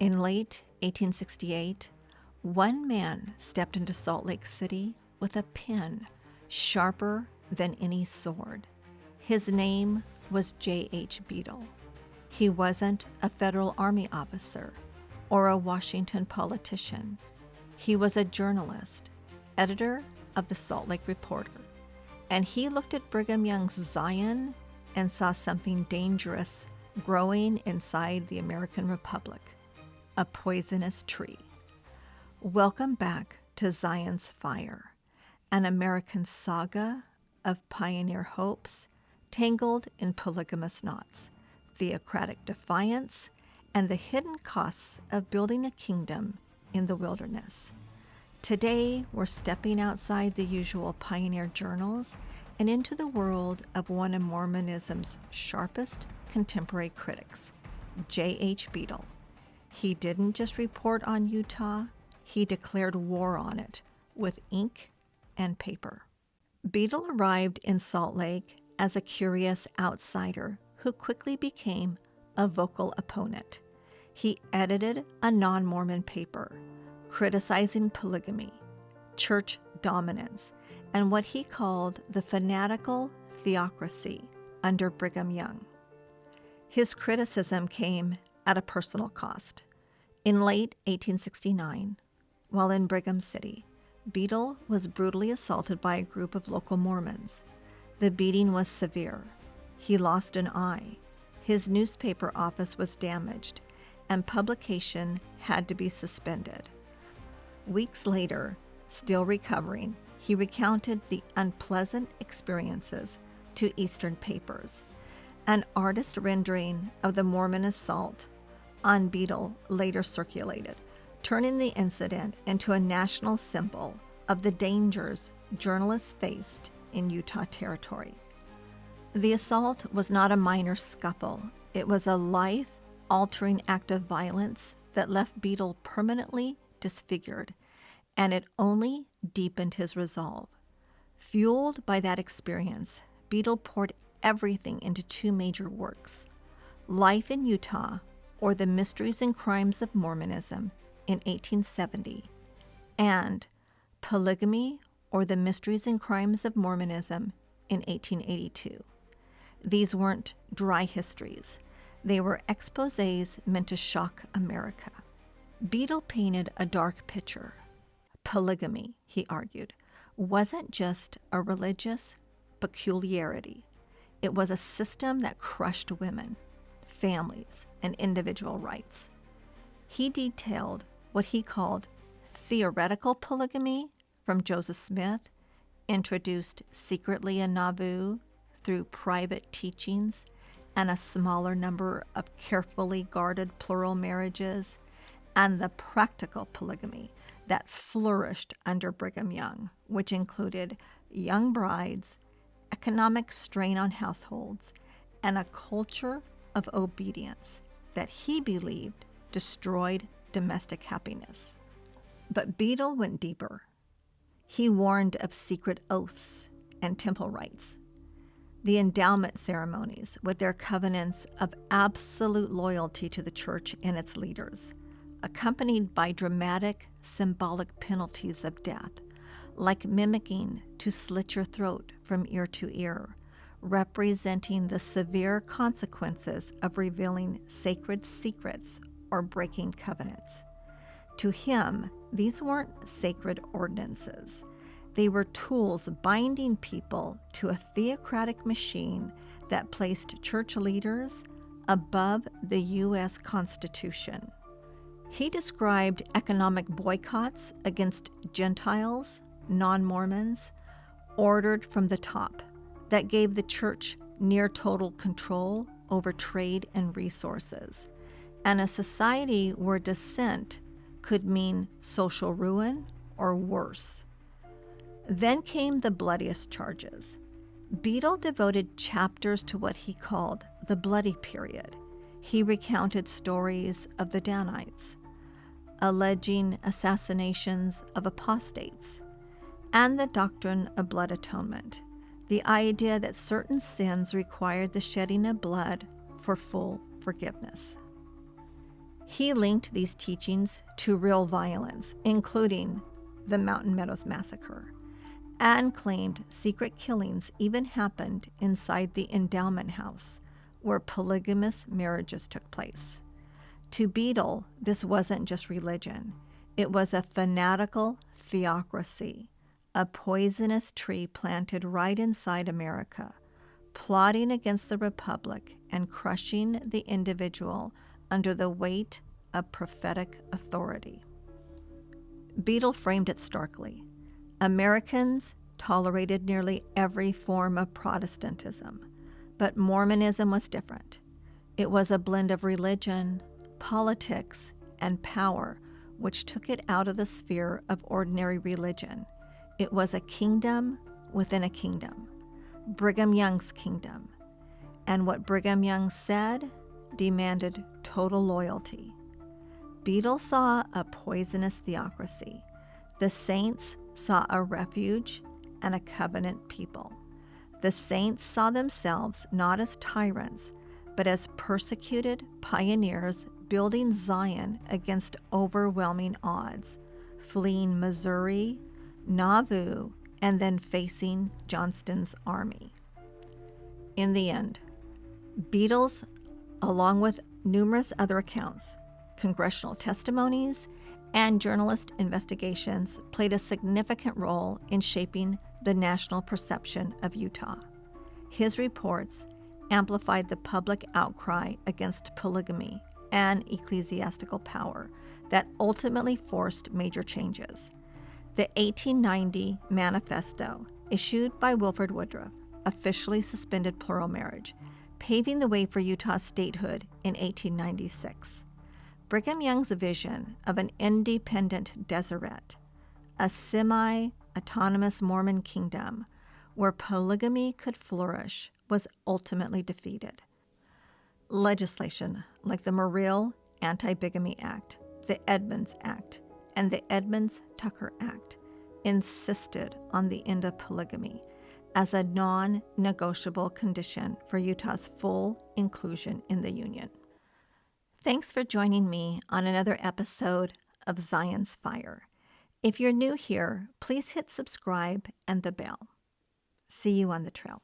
In late 1868, one man stepped into Salt Lake City with a pen sharper than any sword. His name was J.H. Beadle. He wasn't a federal army officer or a Washington politician. He was a journalist, editor of the Salt Lake Reporter, and he looked at Brigham Young's Zion and saw something dangerous growing inside the American Republic, a poisonous tree. Welcome back to Zion's Fire, an American saga of pioneer hopes tangled in polygamous knots, theocratic defiance, and the hidden costs of building a kingdom in the wilderness. Today, we're stepping outside the usual pioneer journals and into the world of one of Mormonism's sharpest contemporary critics, J.H. Beadle. He didn't just report on Utah, he declared war on it with ink and paper. Beadle arrived in Salt Lake as a curious outsider who quickly became a vocal opponent. He edited a non-Mormon paper, criticizing polygamy, church dominance, and what he called the fanatical theocracy under Brigham Young. His criticism came at a personal cost. In late 1869, while in Brigham City, Beadle was brutally assaulted by a group of local Mormons. The beating was severe. He lost an eye. His newspaper office was damaged, and publication had to be suspended. Weeks later, still recovering, he recounted the unpleasant experiences to Eastern papers. An artist rendering of the Mormon assault on Beadle later circulated, turning the incident into a national symbol of the dangers journalists faced in Utah Territory. The assault was not a minor scuffle. It was a life-altering act of violence that left Beadle permanently disfigured, and it only deepened his resolve. Fueled by that experience, Beadle poured everything into two major works, Life in Utah, or The Mysteries and Crimes of Mormonism, in 1870, and Polygamy, or The Mysteries and Crimes of Mormonism, in 1882. These weren't dry histories. They were exposés meant to shock America. Beadle painted a dark picture. Polygamy, he argued, wasn't just a religious peculiarity. It was a system that crushed women, families, and individual rights. He detailed what he called theoretical polygamy from Joseph Smith, introduced secretly in Nauvoo through private teachings and a smaller number of carefully guarded plural marriages, and the practical polygamy that flourished under Brigham Young, which included young brides, economic strain on households, and a culture of obedience that he believed destroyed domestic happiness. But Beadle went deeper. He warned of secret oaths and temple rites, the endowment ceremonies with their covenants of absolute loyalty to the church and its leaders, accompanied by dramatic, symbolic penalties of death, like mimicking to slit your throat from ear to ear, representing the severe consequences of revealing sacred secrets or breaking covenants. To him, these weren't sacred ordinances. They were tools binding people to a theocratic machine that placed church leaders above the U.S. Constitution. He described economic boycotts against Gentiles, non-Mormons, ordered from the top, that gave the church near total control over trade and resources, and a society where dissent could mean social ruin or worse. Then came the bloodiest charges. Beadle devoted chapters to what he called the bloody period. He recounted stories of the Danites, alleging assassinations of apostates, and the doctrine of blood atonement, the idea that certain sins required the shedding of blood for full forgiveness. He linked these teachings to real violence, including the Mountain Meadows Massacre, and claimed secret killings even happened inside the endowment house where polygamous marriages took place. To Beadle, this wasn't just religion. It was a fanatical theocracy, a poisonous tree planted right inside America, plotting against the Republic and crushing the individual under the weight of prophetic authority. Beadle framed it starkly. Americans tolerated nearly every form of Protestantism, but Mormonism was different. It was a blend of religion, politics, and power, which took it out of the sphere of ordinary religion. It was a kingdom within a kingdom, Brigham Young's kingdom. And what Brigham Young said demanded total loyalty. Beadle saw a poisonous theocracy. The saints saw a refuge and a covenant people. The saints saw themselves not as tyrants, but as persecuted pioneers building Zion against overwhelming odds, fleeing Missouri, Nauvoo, and then facing Johnston's army. In the end, Beadle's, along with numerous other accounts, congressional testimonies, and journalist investigations, played a significant role in shaping the national perception of Utah. His reports amplified the public outcry against polygamy and ecclesiastical power that ultimately forced major changes. The 1890 Manifesto, issued by Wilford Woodruff, officially suspended plural marriage, paving the way for Utah's statehood in 1896. Brigham Young's vision of an independent Deseret, a semi-autonomous Mormon kingdom where polygamy could flourish, was ultimately defeated. Legislation like the Morrill Anti-Bigamy Act, the Edmunds Act, and the Edmunds-Tucker Act insisted on the end of polygamy as a non-negotiable condition for Utah's full inclusion in the Union. Thanks for joining me on another episode of Zion's Fire. If you're new here, please hit subscribe and the bell. See you on the trail.